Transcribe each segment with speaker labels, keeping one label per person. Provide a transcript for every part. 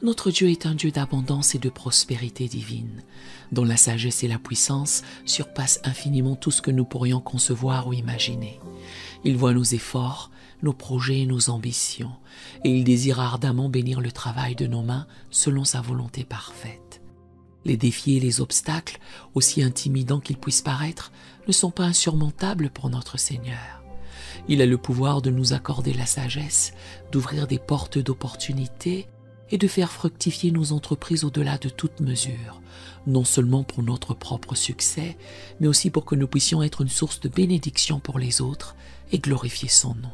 Speaker 1: Notre Dieu est un Dieu d'abondance et de prospérité divine, dont la sagesse et la puissance surpassent infiniment tout ce que nous pourrions concevoir ou imaginer. Il voit nos efforts, nos projets et nos ambitions, et il désire ardemment bénir le travail de nos mains selon sa volonté parfaite. Les défis et les obstacles, aussi intimidants qu'ils puissent paraître, ne sont pas insurmontables pour notre Seigneur. Il a le pouvoir de nous accorder la sagesse, d'ouvrir des portes d'opportunités et de faire fructifier nos entreprises au-delà de toute mesure, non seulement pour notre propre succès, mais aussi pour que nous puissions être une source de bénédiction pour les autres et glorifier son nom.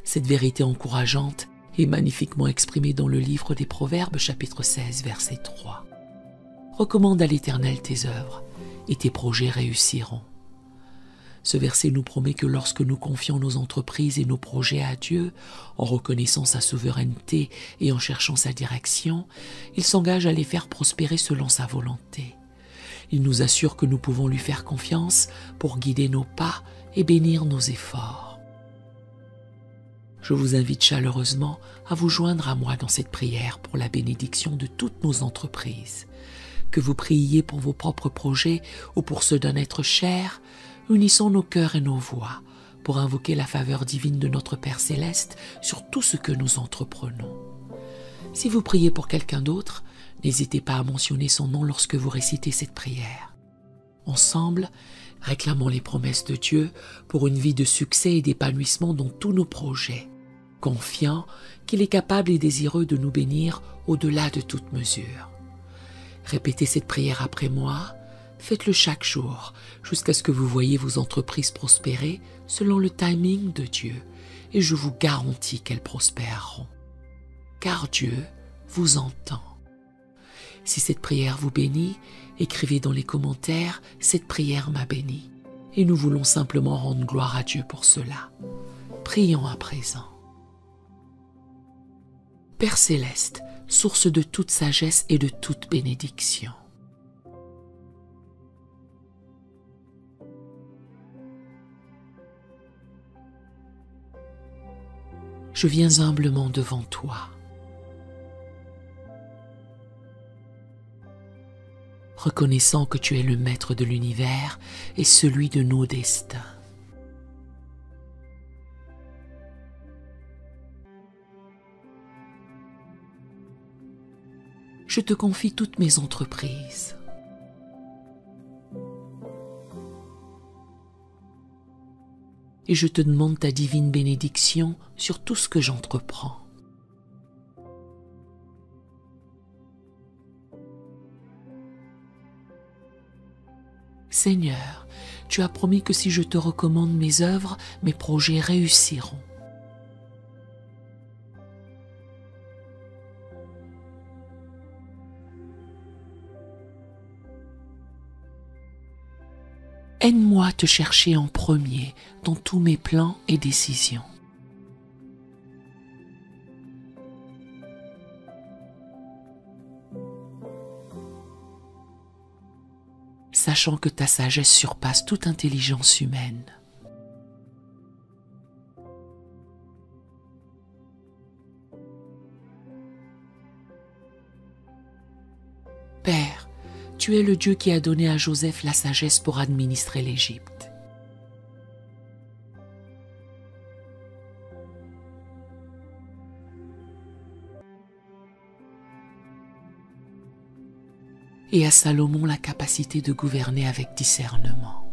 Speaker 1: Cette vérité encourageante est magnifiquement exprimée dans le livre des Proverbes, chapitre 16, verset 3. Recommande à l'Éternel tes œuvres, et tes projets réussiront. Ce verset nous promet que lorsque nous confions nos entreprises et nos projets à Dieu, en reconnaissant sa souveraineté et en cherchant sa direction, il s'engage à les faire prospérer selon sa volonté. Il nous assure que nous pouvons lui faire confiance pour guider nos pas et bénir nos efforts. Je vous invite chaleureusement à vous joindre à moi dans cette prière pour la bénédiction de toutes nos entreprises. Que vous priez pour vos propres projets ou pour ceux d'un être cher, unissons nos cœurs et nos voix pour invoquer la faveur divine de notre Père Céleste sur tout ce que nous entreprenons. Si vous priez pour quelqu'un d'autre, n'hésitez pas à mentionner son nom lorsque vous récitez cette prière. Ensemble, réclamons les promesses de Dieu pour une vie de succès et d'épanouissement dans tous nos projets, confiants qu'il est capable et désireux de nous bénir au-delà de toute mesure. Répétez cette prière après moi, faites-le chaque jour jusqu'à ce que vous voyez vos entreprises prospérer selon le timing de Dieu et je vous garantis qu'elles prospéreront. Car Dieu vous entend. Si cette prière vous bénit, écrivez dans les commentaires « Cette prière m'a béni » et nous voulons simplement rendre gloire à Dieu pour cela. Prions à présent. Père Céleste, source de toute sagesse et de toute bénédiction. Je viens humblement devant toi. Reconnaissant que tu es le maître de l'univers et celui de nos destins. Je te confie toutes mes entreprises. Et je te demande ta divine bénédiction sur tout ce que j'entreprends. Seigneur, tu as promis que si je te recommande mes œuvres, mes projets réussiront. Aide-moi à te chercher en premier dans tous mes plans et décisions. Sachant que ta sagesse surpasse toute intelligence humaine. Père, tu es le Dieu qui a donné à Joseph la sagesse pour administrer l'Égypte. Et à Salomon la capacité de gouverner avec discernement.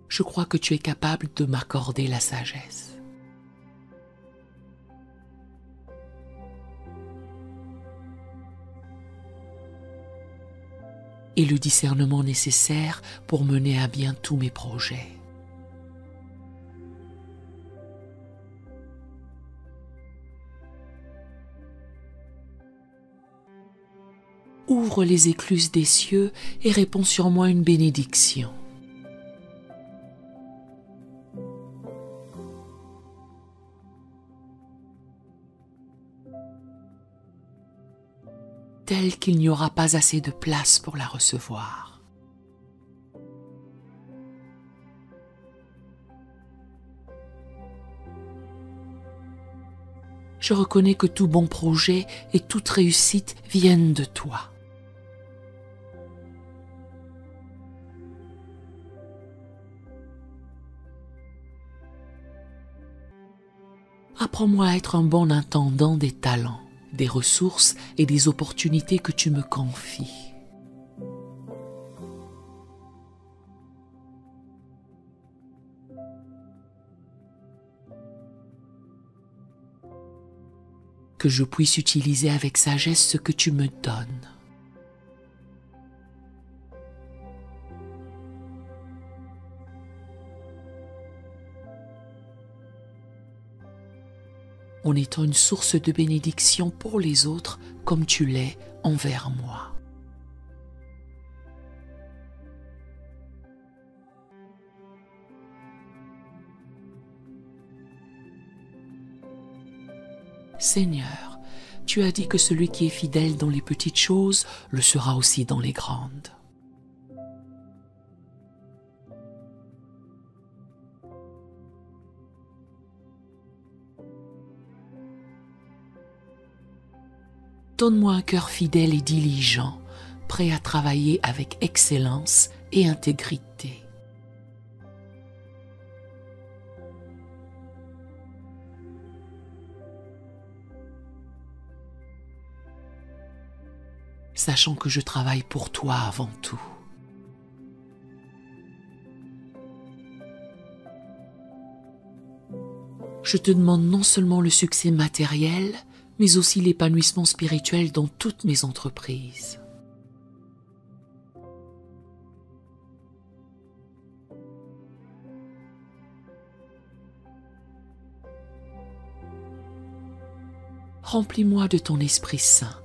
Speaker 1: Je crois que tu es capable de m'accorder la sagesse. Et le discernement nécessaire pour mener à bien tous mes projets. Ouvre les écluses des cieux et répands sur moi une bénédiction. Telle qu'il n'y aura pas assez de place pour la recevoir. Je reconnais que tout bon projet et toute réussite viennent de toi. Apprends-moi à être un bon intendant des talents, des ressources et des opportunités que tu me confies. Que je puisse utiliser avec sagesse ce que tu me donnes. En étant une source de bénédiction pour les autres comme tu l'es envers moi. Seigneur, tu as dit que celui qui est fidèle dans les petites choses le sera aussi dans les grandes. Donne-moi un cœur fidèle et diligent, prêt à travailler avec excellence et intégrité. Sachant que je travaille pour toi avant tout. Je te demande non seulement le succès matériel, mais aussi l'épanouissement spirituel dans toutes mes entreprises. Remplis-moi de ton Esprit Saint.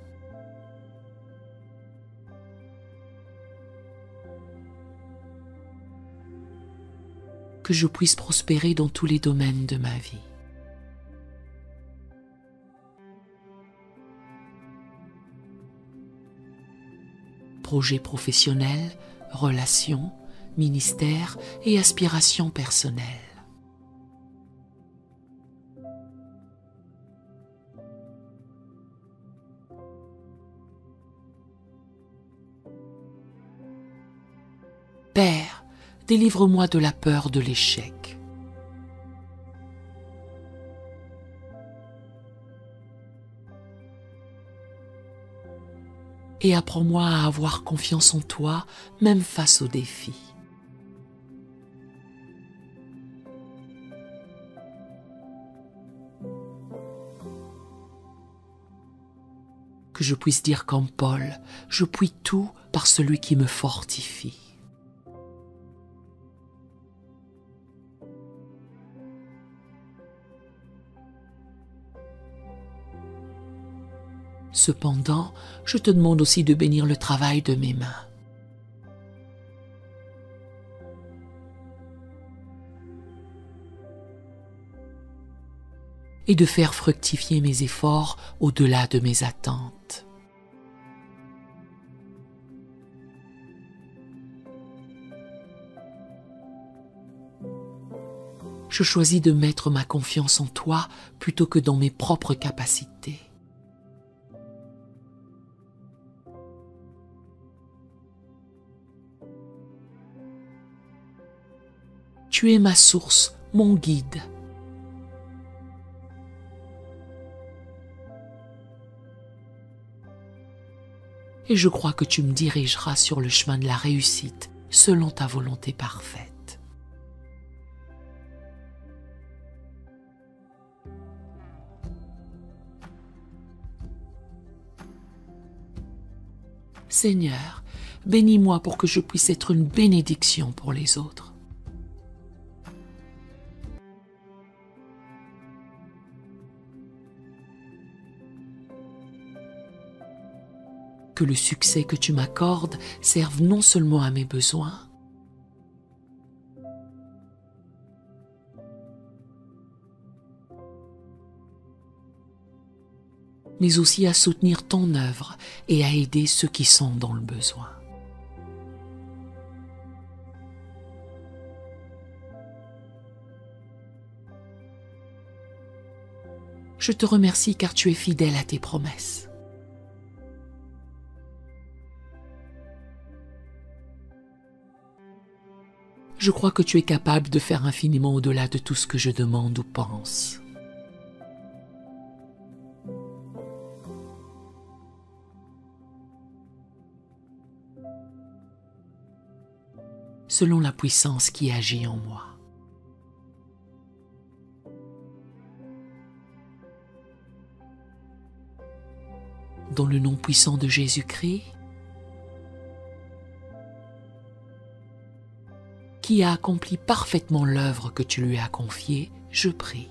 Speaker 1: Que je puisse prospérer dans tous les domaines de ma vie. Projets professionnels, relations, ministères et aspirations personnelles. Père, délivre-moi de la peur de l'échec. Et apprends-moi à avoir confiance en toi, même face aux défis. Que je puisse dire comme Paul, je puis tout par celui qui me fortifie. Cependant, je te demande aussi de bénir le travail de mes mains. Et de faire fructifier mes efforts au-delà de mes attentes. Je choisis de mettre ma confiance en toi plutôt que dans mes propres capacités. Tu es ma source, mon guide. Et je crois que tu me dirigeras sur le chemin de la réussite selon ta volonté parfaite. Seigneur, bénis-moi pour que je puisse être une bénédiction pour les autres. Que le succès que tu m'accordes serve non seulement à mes besoins, mais aussi à soutenir ton œuvre et à aider ceux qui sont dans le besoin. Je te remercie car tu es fidèle à tes promesses. Je crois que tu es capable de faire infiniment au-delà de tout ce que je demande ou pense. Selon la puissance qui agit en moi. Dans le nom puissant de Jésus-Christ, qui a accompli parfaitement l'œuvre que tu lui as confiée, je prie.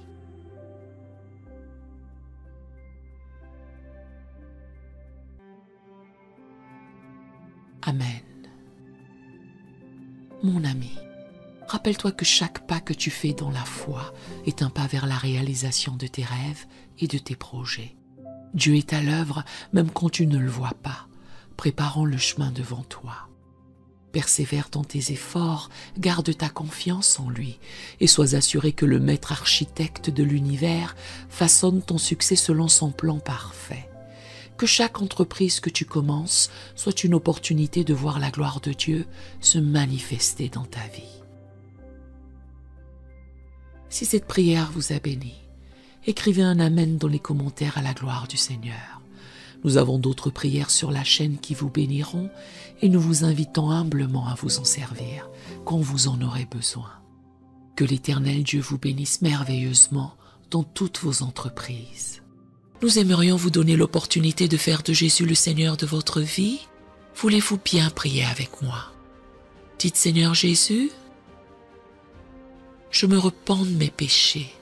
Speaker 1: Amen. Mon ami, rappelle-toi que chaque pas que tu fais dans la foi est un pas vers la réalisation de tes rêves et de tes projets. Dieu est à l'œuvre même quand tu ne le vois pas, préparant le chemin devant toi. Persévère dans tes efforts, garde ta confiance en lui et sois assuré que le maître architecte de l'univers façonne ton succès selon son plan parfait. Que chaque entreprise que tu commences soit une opportunité de voir la gloire de Dieu se manifester dans ta vie. Si cette prière vous a béni, écrivez un Amen dans les commentaires à la gloire du Seigneur. Nous avons d'autres prières sur la chaîne qui vous béniront et nous vous invitons humblement à vous en servir quand vous en aurez besoin. Que l'Éternel Dieu vous bénisse merveilleusement dans toutes vos entreprises. Nous aimerions vous donner l'opportunité de faire de Jésus le Seigneur de votre vie. Voulez-vous bien prier avec moi? Dites Seigneur Jésus, je me repens de mes péchés.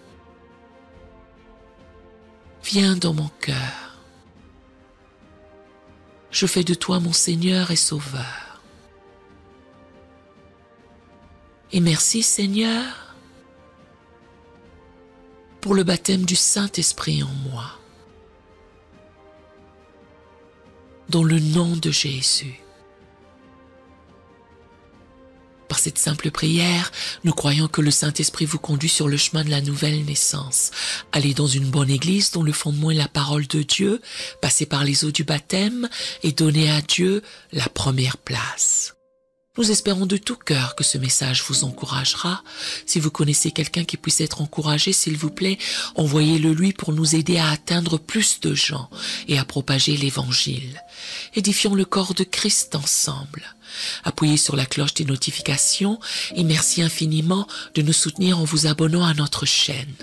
Speaker 1: Viens dans mon cœur. Je fais de toi mon Seigneur et Sauveur. Et merci Seigneur pour le baptême du Saint-Esprit en moi. Dans le nom de Jésus. Par cette simple prière, nous croyons que le Saint-Esprit vous conduit sur le chemin de la nouvelle naissance. Allez dans une bonne église dont le fondement est la parole de Dieu, passez par les eaux du baptême et donnez à Dieu la première place. Nous espérons de tout cœur que ce message vous encouragera. Si vous connaissez quelqu'un qui puisse être encouragé, s'il vous plaît, envoyez-le lui pour nous aider à atteindre plus de gens et à propager l'Évangile. Édifions le corps de Christ ensemble. Appuyez sur la cloche des notifications et merci infiniment de nous soutenir en vous abonnant à notre chaîne.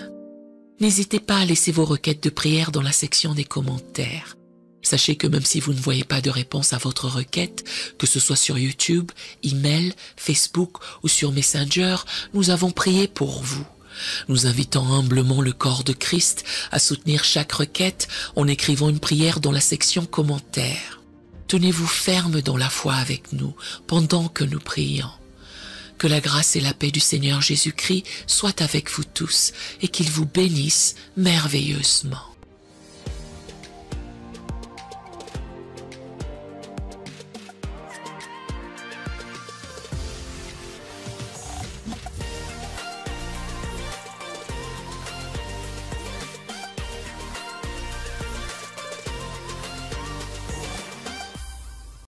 Speaker 1: N'hésitez pas à laisser vos requêtes de prière dans la section des commentaires. Sachez que même si vous ne voyez pas de réponse à votre requête, que ce soit sur YouTube, email, Facebook ou sur Messenger, nous avons prié pour vous. Nous invitons humblement le corps de Christ à soutenir chaque requête en écrivant une prière dans la section commentaires. Tenez-vous ferme dans la foi avec nous pendant que nous prions. Que la grâce et la paix du Seigneur Jésus-Christ soient avec vous tous et qu'il vous bénisse merveilleusement.